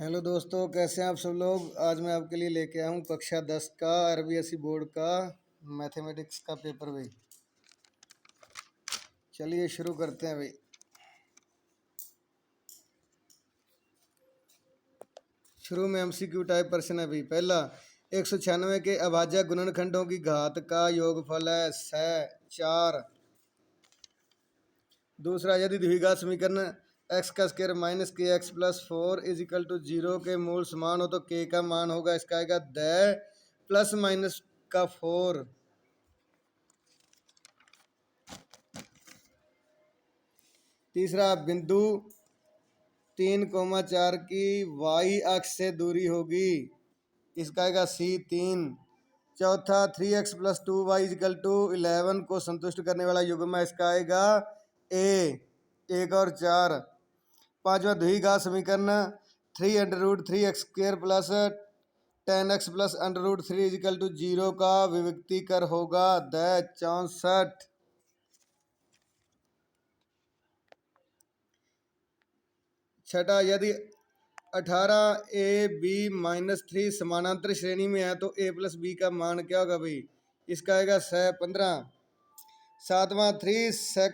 Hello दोस्तों, कैसे हैं आप सब लोग। आज मैं आपके लिए लेके आया हूँ कक्षा 10 का आरबीएसई बोर्ड का मैथमेटिक्स का पेपर भाई। चलिए शुरू करते हैं भाई। शुरू में एमसीक्यू टाइप प्रश्न है भाई। पहला, 196 के अभाज्य गुणनखंडों की घात का योगफल है 4। दूसरा, यदि द्विघात समीकरण एक्स का square minus k x plus 4 is equal to 0 के मूल समान हो तो के का मान होगा, इसका आएगा द प्लस माइनस का 4। तीसरा, बिंदु 3,4 की वाई अक्ष से दूरी होगी, इसका आएगा C3। चौथा, 3x plus 2y is equal to 11 को संतुष्ट करने वाला युग्म है, इसका आएगा A 1 और 4। पांचवा, द्विघात समीकरण 3√3x² plus 10x plus √3 is equal to 0 का विविक्तीकर होगा द 64। छठा, यदि 18ab-3 समानांतर श्रेणी में है तो a प्लस बी का मान क्या होगा भाई, इसका आएगा 15। सातवां, 3 sec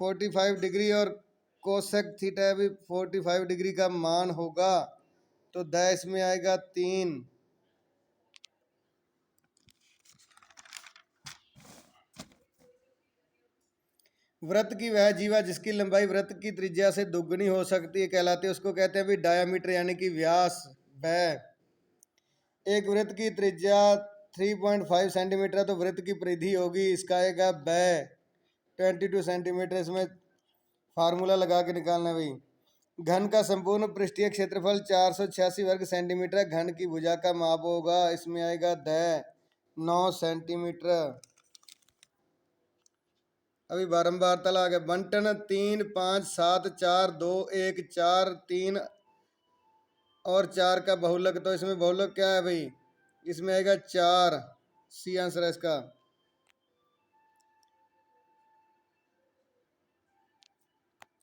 45 डिग्री और कोसेक थीटा भी 45 डिग्री का मान होगा, तो द इसमें आएगा 3। वृत्त की वह जीवा जिसकी लंबाई वृत्त की त्रिज्या से दुगनी हो सकती है कहलाती है, उसको कहते हैं भी डायामीटर यानी कि व्यास। वह एक वृत्त की त्रिज्या 3.5 सेंटीमीटर है तो वृत्त की परिधि होगी, इसका आएगा 22 सेंटीमीटर। इसमें फार्मूला लगा के निकालना भाई। घन का संपूर्ण पृष्ठीय क्षेत्रफल 486 वर्ग सेंटीमीटर है। घन की भुजा का माप होगा, इसमें आएगा 9 सेंटीमीटर। अभी बारंबार तला आ गया। बंटन 3 5 7 4 2 1 4 3 और 4 का बहुलक, तो इसमें बहुलक क्या है भाई, इसमें आएगा 4। सी आंसर है इसका।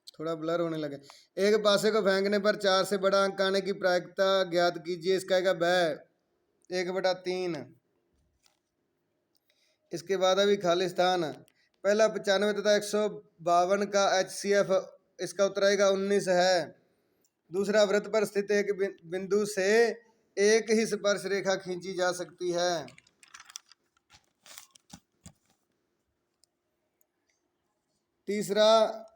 थोड़ा ब्लर होने लगे। एक पासे को फेंकने पर 4 से बड़ा अंक आने की प्रायिकता ज्ञात कीजिए, इसका आएगा 1/3। इसके बाद अभी खाली स्थान। पहला 95 तथा 152 का HCF, इसका उत्तर आएगा 19 है। दूसरा, वृत्त पर स्थित एक बिंदु से एक ही स्पर्श रेखा खींची जा सकती है। तीसरा,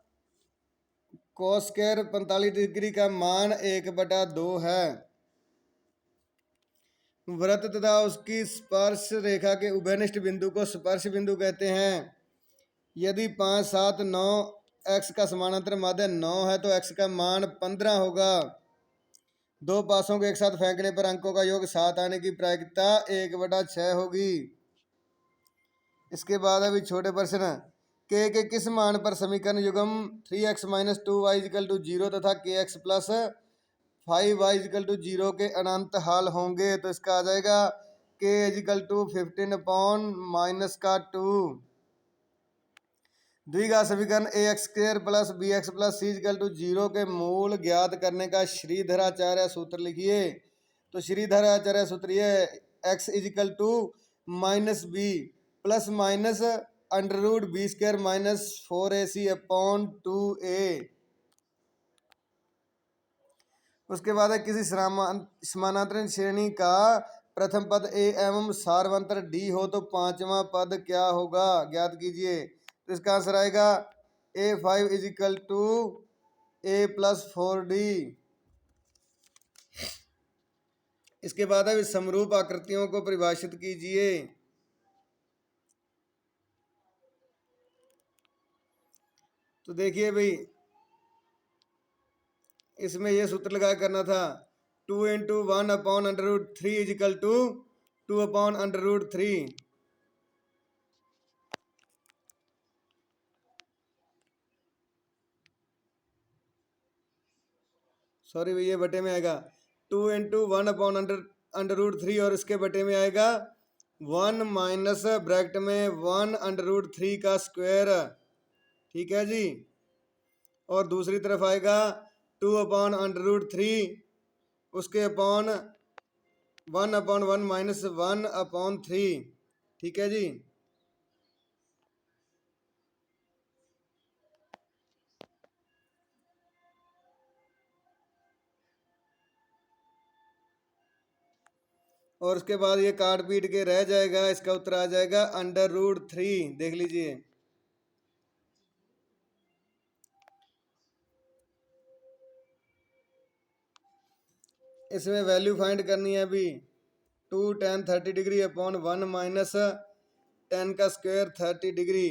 cos स्क्वायर 45 डिग्री का मान 1/2 है। वृत्त तथा उसकी स्पर्श रेखा के उभयनिष्ठ बिंदु को स्पर्श बिंदु कहते हैं। यदि 5 7 9 x का समानांतर माध्य 9 है तो x का मान 15 होगा। दो पासों को एक साथ फेंकने पर अंकों का योग 7 आने की प्रायिकता 1/6 होगी। इसके बाद अभी छोटे प्रश्न। के किस मान पर समीकरण युग्म 3x minus 2y equal to 0 तथा kx plus 5y equal to 0 के अनंत हल होंगे, तो इसका आ जाएगा k इक्वल टू 15/-2। द्विघात समीकरण ax² plus bx plus c equal to 0 के मूल ज्ञात करने का श्रीधराचार्य सूत्र लिखिए। तो श्रीधराचार्य सूत्र ये x equal to -b plus minus √b² minus 4ac/2a। उसके बाद है किसी समानांतर श्रेणी का प्रथम पद a एवं सार्वंतर d हो तो पांचवा पद क्या होगा, ज्ञात कीजिए। तो इसका आंसर आएगा a5 is equal to a plus 4d। इसके बाद है समरूप आकृतियों को परिभाषित कीजिए। तो देखिए भाई, इसमें यह सूत्र लगा करना था 2 × 1/√3 इज इक्वल टू 2/√3। सॉरी भैया, बटे में आएगा 2 × 1/√3 और इसके बटे में आएगा 1 माइनस ब्रैकेट में 1/√3 का स्क्वायर। ठीक है जी। और दूसरी तरफ आएगा 2/√3 उसके अपॉन 1/1 माइनस 1/3। ठीक है जी। और उसके बाद ये काट पीट के रह जाएगा, इसका उत्तर आ जाएगा √3। देख लीजिए, इसमें वैल्यू फाइंड करनी है अभी। 2 tan 30° अपॉन 1 माइनस 10 का स्क्वायर 30°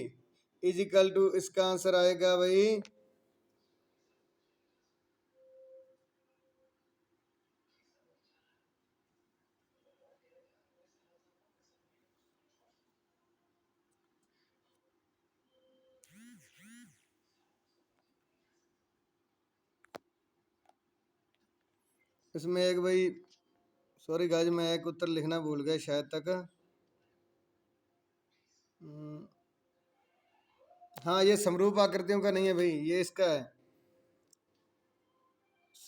इजिकल टू, इसका आंसर आएगा भाई इसमें एक भाई, सॉरी गाइस, मैं एक उत्तर लिखना भूल गया शायद तक। हाँ, ये समरूप आकृतियों का नहीं है भाई, ये इसका है।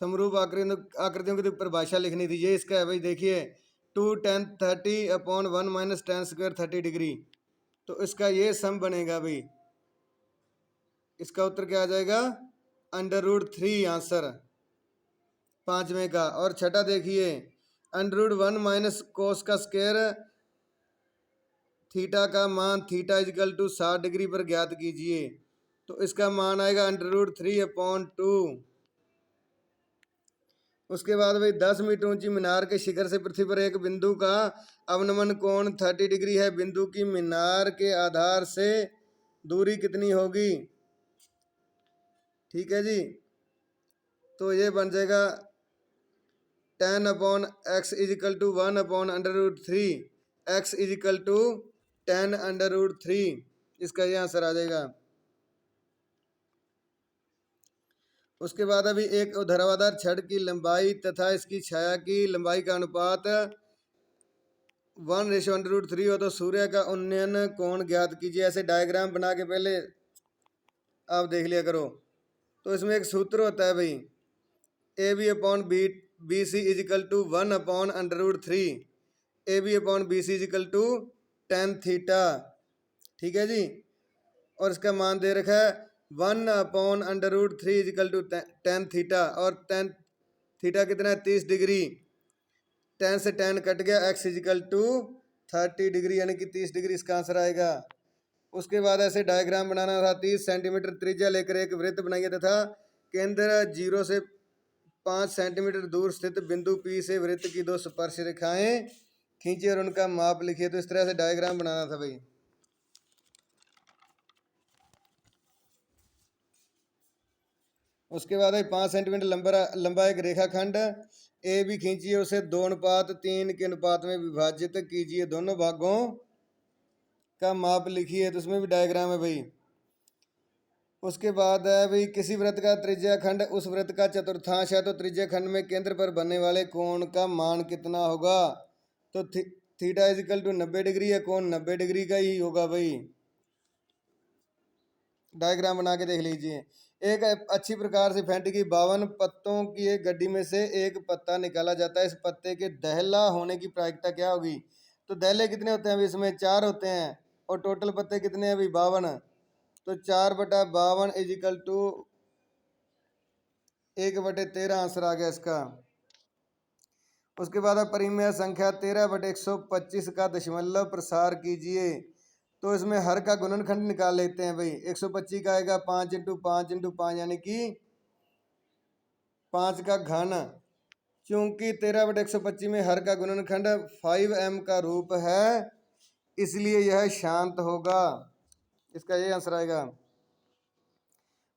समरूप आकृतियों की तो परिभाषा लिखनी थी, ये इसका है भाई। देखिए, 2 tan 30 अपॉन 1 माइनस 10 स्क्वायर 30°, तो इसका ये सम बनेगा भाई। इसका उत्तर क्या आ जाएगा? √3 आंसर पांचवें का। और छठा देखिए, √1 माइनस कोस का स्क्वायर थीटा का मान थीटा इजिकल टू 60° पर ज्ञात कीजिए। तो इसका मान आएगा √3/2। उसके बाद भाई 10 मीटर ऊंची मीनार के शिखर से पृथ्वी पर एक बिंदु का अवनमन कोण 30° है। बिंदु की मीनार के आधार से दूरी कितनी होगी? ठीक है जी। तो ये बन जाएगा 10/x is equal to 1/√3। x is equal to 10√3। इसका ये आंसर आ जाएगा। उसके बाद अभी एक ऊर्ध्वाधर छड़ की लंबाई तथा इसकी छाया की लंबाई का अनुपात 1:√3 हो तो सूर्य का उन्नयन कोण ज्ञात कीजिए। ऐसे डायग्राम बना के पहले आप देख लिया करो। तो इसमें एक सूत्र होता है भाई, AB/BC is equal to 1/√3। AB/BC is equal to 10 theta. ठीक है जी। और इसका मान दे रखा है 1/√3 इजिकल टू 10 थीटा। और 10 थीटा कितना है? 30°। 10 से 10 कट गया, x इजिकल टू 30°, यानी कि 30°। इसका आंसर आएगा। उसके बाद ऐसे डायग्राम बनाना था। 30 सेंटीमीटर त्रिज्या लेकर एक वृत्त बनाइए तथा केंद्र 0 से 5 सेंटीमीटर दूर स्थित बिंदु P से वृत्त की 2 स्पर्श रेखाएं खींचिए और उनका माप लिखिए। तो इस तरह से डायग्राम बनाना था भाई। उसके बाद 5 सेंटीमीटर लंबा एक रेखाखंड ए भी खींचिए, उसे 2:3 के अनुपात में विभाजित कीजिए। दोनों भागों का माप लिखिए। तो उसमें भी डायग्राम है भाई। उसके बाद है भाई, किसी वृत्त का त्रिज्या खंड उस वृत्त का चतुर्थांश है तो त्रिज्या खंड में केंद्र पर बनने वाले कोण का मान कितना होगा? तो थीटा इजिकल टू 90° है, कोण 90° का ही होगा भाई। डायग्राम बना के देख लीजिए। एक अच्छी प्रकार से फेंटी की 52 पत्तों की एक गड्डी में से एक पत्ता निकाला जाता है। इस पत्ते के दहला होने की प्रायिकता क्या होगी? तो दहले कितने होते हैं अभी? इसमें 4 होते हैं। और टोटल पत्ते कितने हैं अभी? 52। तो 4/52 इजिकल टू 1/13 आंसर आ गया इसका। उसके बाद परिमेय संख्या 13/125 का दशमलव प्रसार कीजिए। तो इसमें हर का गुणनखंड निकाल लेते हैं भाई। 125 का आएगा 5 × 5 × 5, यानी कि 5 का घन। चूंकि 13/125 में हर का गुणनखंड 5m का रूप है, इसलिए यह शांत होगा। इसका ये आंसर आएगा।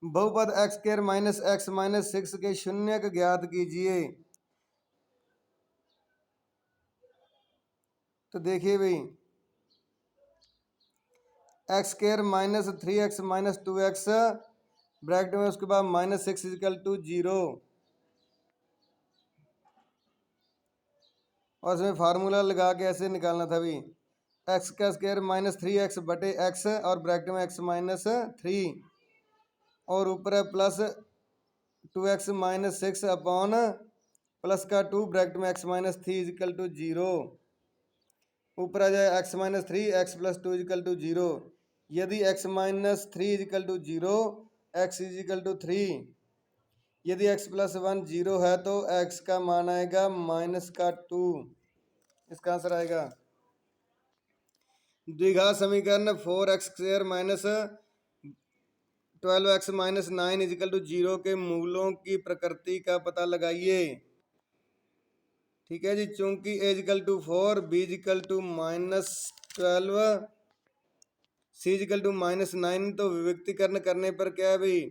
बहुपद x² - x - 6 के शून्यक ज्ञात कीजिए। तो देखिए भाई, x² - 3x - 2x ब्रैकेट में, उसके बाद -6 इजिकल टू 0। और इसमें फार्मूला लगा के ऐसे निकालना था भाई। x² -3x/x और ब्रैकेट में x - 3 और ऊपर है +2x - 6 अपॉन प्लस का 2 ब्रैकेट में x माइनस 3 इजिकल टू 0, ऊपर आ जाए x minus 3 x plus 2 is equal to 0। यदि x minus 3 is equal to 0, x is equal to 3, यदि x प्लस 1 0 है तो x का मान आएगा माइनस का 2, इसका आंसर आएगा। द्विघात समीकरण 4x² minus 12x minus 9 is equal to 0 के मूलों की प्रकृति का पता लगाइए। ठीक है जी, चूंकि a is equal to 4, b is equal to minus 12, c is equal to minus 9, तो विभक्तिकरण करने पर क्या है भाई,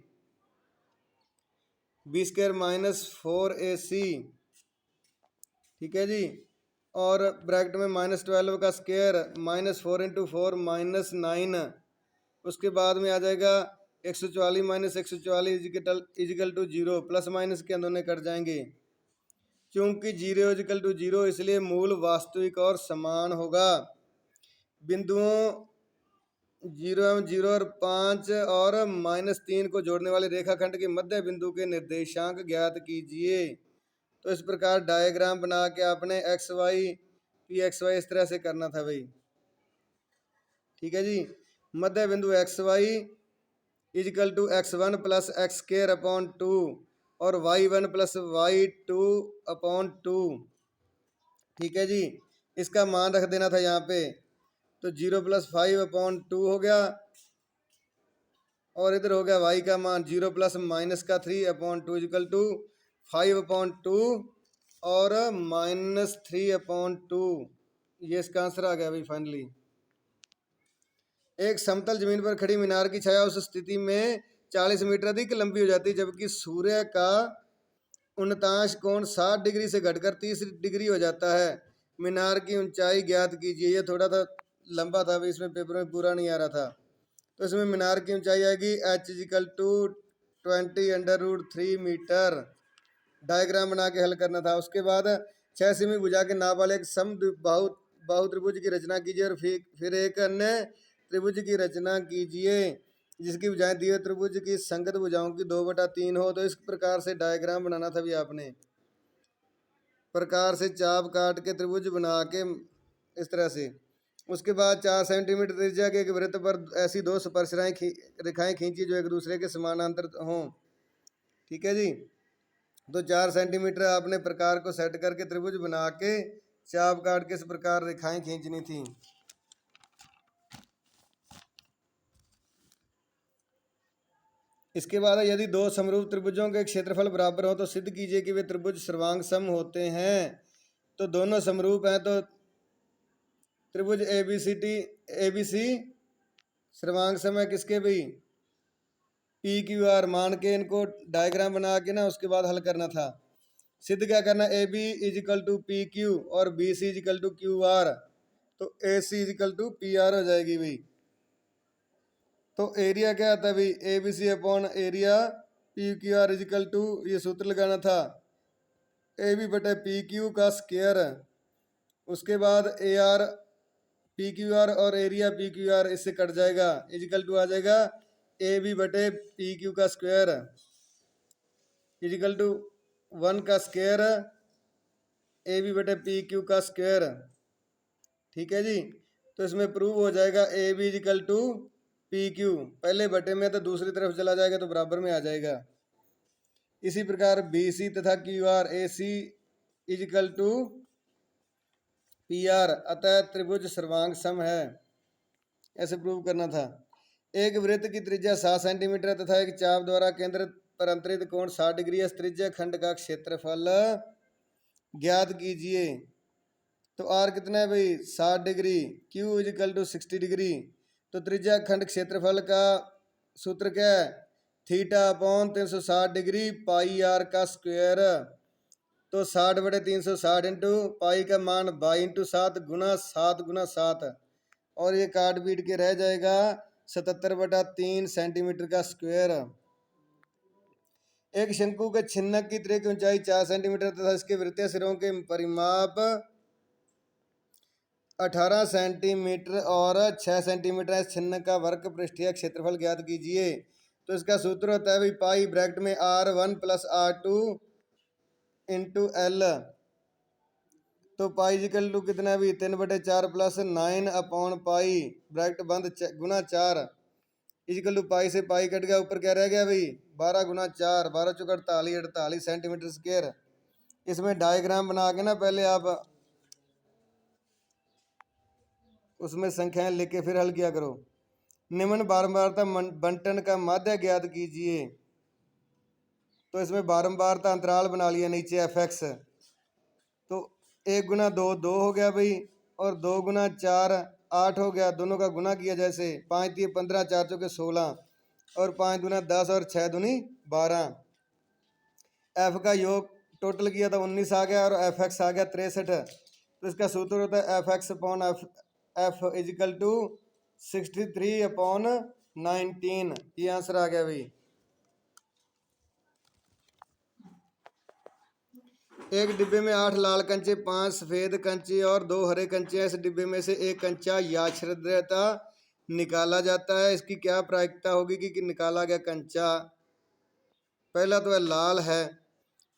b² माइनस 4ac। ठीक है जी, और ब्रैकेट में माइनस 12 का स्क्वायर माइनस 4 इंटू 4 माइनस 9, उसके बाद में आ जाएगा 144 minus 144 is equal to 0, plus minus के दोनों कट जाएंगे। चूंकि 0 इजिकल टू 0 इसलिए मूल वास्तविक और समान होगा। बिंदुओं 0 एवं 0 और 5 और माइनस 3 को जोड़ने वाले रेखाखंड के मध्य बिंदु के निर्देशांक ज्ञात कीजिए। तो इस प्रकार डायग्राम बना के आपने x y P x y इस तरह से करना था भाई। ठीक है जी, मध्य बिंदु x y is equal to x1 plus x² upon 2 और y1 प्लस y2 अपॉन 2। ठीक है जी, इसका मान रख देना था यहाँ पे, तो 0 प्लस 5 अपॉन 2 हो गया, और इधर हो गया y का मान 0 प्लस माइनस का 3 अपॉन 2 इजिकल टू 5 अपॉन 2 और माइनस 3 अपॉन 2। ये इसका आंसर आ गया भाई फाइनली। एक समतल जमीन पर खड़ी मीनार की छाया उस स्थिति में 40 मीटर अधिक लंबी हो जाती है जबकि सूर्य का उनतांश कोण 60 डिग्री से घटकर 30 डिग्री हो जाता है। मीनार की ऊंचाई ज्ञात कीजिए। ये थोड़ा सा लंबा था, अभी इसमें पेपर में पूरा नहीं आ रहा था। तो इसमें मीनार की ऊंचाई आएगी h is equal to 20√3 metre. Diagram बना के हल करना था। उसके बाद 6 सेमी भुजा के नाप वाले एक बाहु त्रिभुज की रचना कीजिए और फिर एक अन्य त्रिभुज की रचना कीजिए जिसकी भुजाएं दिए त्रिभुज की संगत भुजाओं की 2/3 हो। तो इस प्रकार से डायग्राम बनाना था भी आपने, प्रकार से चाप काट के त्रिभुज बना के इस तरह से। उसके बाद 4 सेंटीमीटर त्रिज्या के एक वृत्त पर ऐसी दो स्पर्श रेखाएं खींची जो एक दूसरे के समानांतर हों। ठीक है जी, तो 4 सेंटीमीटर आपने प्रकार को सेट करके त्रिभुज बना के चाप काट के इस प्रकार रेखाएं खींचनी थी। इसके बाद यदि दो समरूप त्रिभुजों के क्षेत्रफल बराबर हो तो सिद्ध कीजिए कि वे त्रिभुज सर्वांग सम होते हैं। तो दोनों समरूप हैं तो त्रिभुज ABC सर्वांग सम है किसके भाई, PQR मान के इनको डायग्राम बना के ना उसके बाद हल करना था। सिद्ध क्या करना, AB इजिकल टू PQ और BC इजिकल टू QR, तो AC इजिकल टू PR हो जाएगी भाई। तो एरिया क्या आता है भाई, ABC upon area PQR is equal to, ये सूत्र लगाना था AB बटे PQ का स्क्वायर। उसके बाद AR PQR और एरिया PQR इससे कट जाएगा, इजिकल टू आ जाएगा AB बटे PQ का स्क्वायर इजिकल टू 1 का स्क्वायर AB बटे PQ का स्क्वायर। ठीक है जी, तो इसमें प्रूव हो जाएगा AB इजिकल टू PQ, पहले बटे में तो दूसरी तरफ चला जाएगा तो बराबर में आ जाएगा। इसी प्रकार BC तथा QR AC is equal to PR, अतः त्रिभुज सर्वांग सम है, ऐसे प्रूव करना था। एक वृत्त की त्रिज्या 7 सेंटीमीटर तथा एक चाप द्वारा केंद्र पर अंतरित कोण 60 डिग्री है। त्रिज्या खंड का क्षेत्रफल ज्ञात कीजिए। तो R कितना है भाई, 60 degree, Q is equal to 60 degree. तो त्रिज्या खंड क्षेत्रफल का सूत्र क्या है, theta upon 360 degree pi R का स्क्वायर। तो 60 बटे 360 इंटू पाई का मान 22 इंटू 7 गुना 7 गुना 7, और ये काट पीट के रह जाएगा 77/3 सेंटीमीटर का स्क्वायर। एक शंकु के छिन्नक की त्रिज्या की ऊंचाई 4 सेंटीमीटर तथा इसके वृत्तीय सिरों के परिमाप 18 सेंटीमीटर और 6 सेंटीमीटर है। छिन्नक का वर्ग पृष्ठीय क्षेत्रफल ज्ञात कीजिए। तो इसका सूत्र होता है भाई पाई ब्रैकेट में R1 plus R2 into L, तो पाई इजिकल टू कितना है भाई 3/4 प्लस 9/पाई ब्रैकेट बंद गुना 4 इजिकल टू पाई से पाई कट गया, ऊपर क्या रह गया भाई 12 गुना 4, 12 चौक 48, 48 सेंटीमीटर स्क्वायर। इसमें डायग्राम बना के ना पहले आप उसमें संख्याएं लिख के फिर हल किया करो। निम्न बारंबारता बंटन का माध्य ज्ञात कीजिए, तो इसमें बारंबारता अंतराल बना लिया नीचे एफ एक्स, तो 1 गुना 2 2 हो गया भाई, और 2 गुना 4 8 हो गया, दोनों का गुना किया जैसे 5 3 15 4 चौके 16, और 5 गुना 10 और 6 दूनी 12। एफ का योग टोटल किया था 19 आ गया, और एफ एक्स आ गया 63। तो इसका सूत्र होता है f x upon f is equal to 63/19। ये आंसर आ गया भाई। एक डिब्बे में 8 लाल कंचे, 5 सफेद कंचे और 2 हरे कंचे। इस डिब्बे में से एक कंचा यादृच्छता निकाला जाता है, इसकी क्या प्रायिकता होगी कि निकाला गया कंचा पहला तो है लाल है,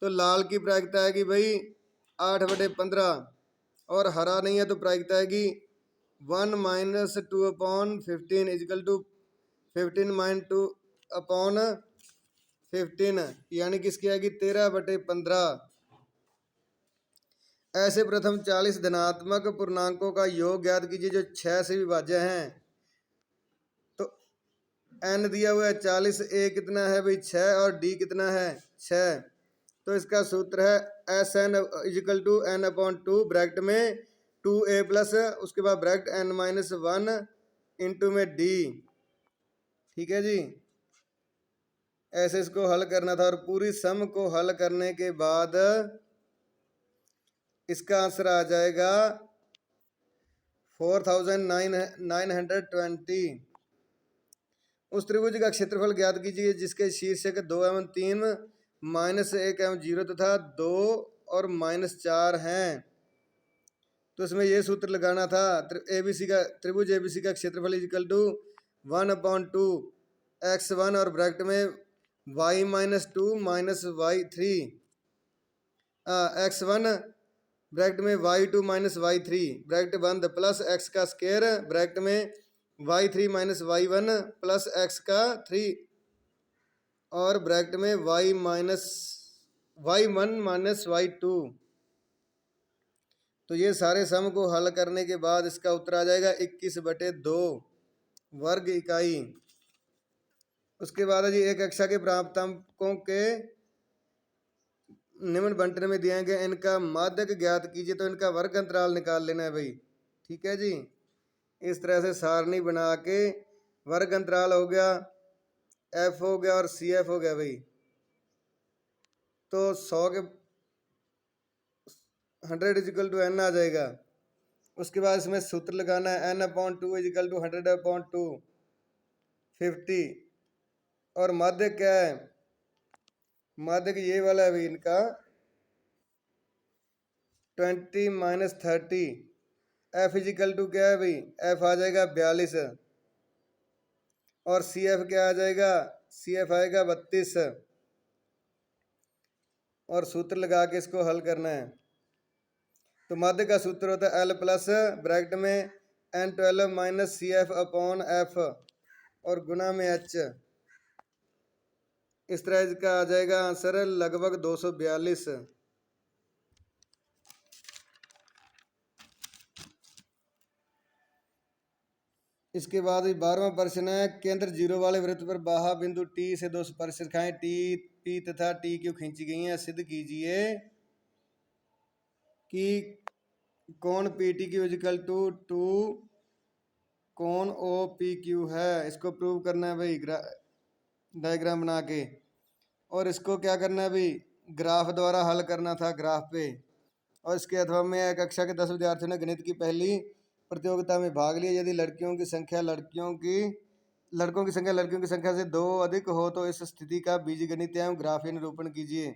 तो लाल की प्रायिकता है कि भाई 8/15, और हरा नहीं है तो प्रायिकता है कि 1 - 2/15 इजिकल टू 15 - 2/15, यानी कि इसकी आएगी 13/15। ऐसे प्रथम 40 धनात्मक पूर्णांकों का योग ज्ञात कीजिए जो 6 से विभाज्य हैं। तो n दिया हुआ है 40, a कितना है भाई 6, और d कितना है 6। तो इसका सूत्र है SN is equal to n/2 bracket में 2a प्लस उसके बाद ब्रैकेट n-1 इंटू में d। ठीक है जी, ऐसे इसको हल करना था, और पूरी सम को हल करने के बाद इसका आंसर आ जाएगा 4920। उस त्रिभुज का क्षेत्रफल ज्ञात कीजिए जिसके शीर्षक 2 एवं 3 -1 एवं 0 तथा 2 और -4 हैं। तो इसमें ये सूत्र लगाना था, एबीसी का त्रिभुज एबीसी का क्षेत्रफल इक्वल टू 1/2 x1 और ब्रैकेट में y-2 -y3 x1 ब्रैकेट में y2 -y3 ब्रैकेट बंद प्लस x का स्क्वायर ब्रैकेट में y3 - y1 प्लस x का 3 और ब्रैकेट में y1 - y2। तो ये सारे सम को हल करने के बाद इसका उत्तर आ जाएगा 21/2 वर्ग इकाई। उसके बाद है जी एक कक्षा के प्राप्तांकों के निम्न बंटन में दिए गए इनका माध्यक ज्ञात कीजिए, तो इनका वर्ग अंतराल निकाल लेना है भाई। ठीक है जी, इस तरह से सारणी बना के वर्ग अंतराल हो गया, एफ हो गया और सी एफ हो गया भाई। तो 100 के 100 इजिकल टू n आ जाएगा। उसके बाद इसमें सूत्र लगाना है n/2 इजिकल टू 100/2 50, और माध्यक क्या है, माध्यक ये वाला है भाई इनका 20 - 30। एफ इजिकल टू क्या है भाई, एफ आ जाएगा 42, और सी एफ क्या आ जाएगा, सी एफ आएगा 32, और सूत्र लगा के इसको हल करना है। तो माध्य का सूत्र होता है एल प्लस ब्रैकेट में n12 - CF/F और गुना में h। इस तरह इसका आ जाएगा आंसर लगभग 242। इसके बाद 12वां प्रश्न है, केंद्र 0 वाले वृत्त पर बाहा बिंदु T से 2 स्पर्श रेखाएं T P तथा TQ खींची गई हैं। सिद्ध कीजिए कि कोण PTQ इक्वल टू 2 कोण OPQ है। इसको प्रूव करना है भाई डायग्राम बना के, और इसको क्या करना है भाई ग्राफ द्वारा हल करना था ग्राफ पे। और इसके अथवा में कक्षा के 10 विद्यार्थियों ने गणित की पहली प्रतियोगिता में भाग लिया। यदि लड़कों की संख्या लड़कियों की संख्या से 2 अधिक हो तो इस स्थिति का बीजगणित एवं ग्राफीय निरूपण कीजिए।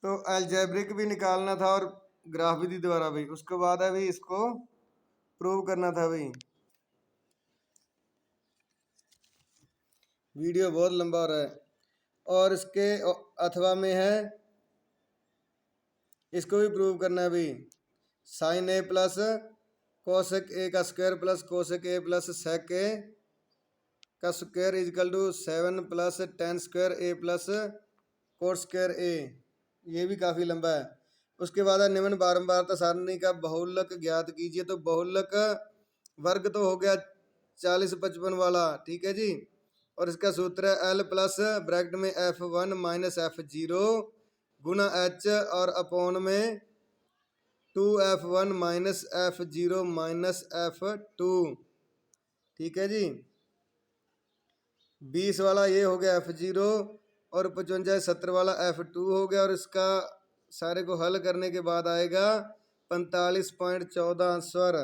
तो अलजेब्रिक भी निकालना था और ग्राफ विधि द्वारा भी। उसके बाद है भाई इसको प्रूव करना था भाई। वीडियो बहुत लंबा हो रहा है। और इसके अथवा में है इसको भी प्रूव करना है भाई। Sine A plus cosec A का square plus cosec A plus sec A का square equal to 7 plus ten square A plus cot square A. ये भी काफ़ी लंबा है। उसके बाद है निम्न बारंबारता सारणी का बहुलक ज्ञात कीजिए। तो बहुलक वर्ग तो हो गया 40-55 वाला, ठीक है जी। और इसका सूत्र है एल प्लस ब्रैकेट में F1 माइनस F0 गुना एच और अपोन में 2F1 minus F0 minus F2, ठीक है जी। 20 वाला ये हो गया F0 और 55 70 वाला F2 हो गया। और इसका सारे को हल करने के बाद आएगा 45.14 स्वर।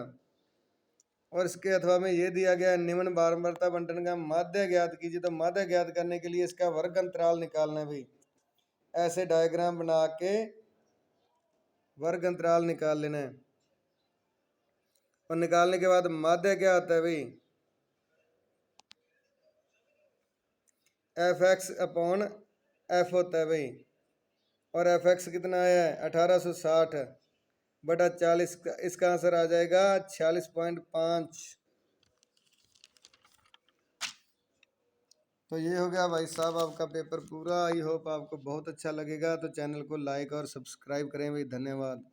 और इसके अथवा में ये दिया गया निम्न बारंबारता बंटन का माध्य ज्ञात कीजिए। तो माध्य ज्ञात करने के लिए इसका वर्ग अंतराल निकालना है भाई। ऐसे डायग्राम बना के वर्ग अंतराल निकाल लेना है। और निकालने के बाद माध्य क्या आता है भाई, Fx अपॉन F होता है भाई। और Fx कितना है 1860 बटा 40, इसका आंसर आ जाएगा 46.5। तो ये हो गया भाई साहब आपका पेपर पूरा। आई होप आपको बहुत अच्छा लगेगा। तो चैनल को लाइक और सब्सक्राइब करें भाई। धन्यवाद।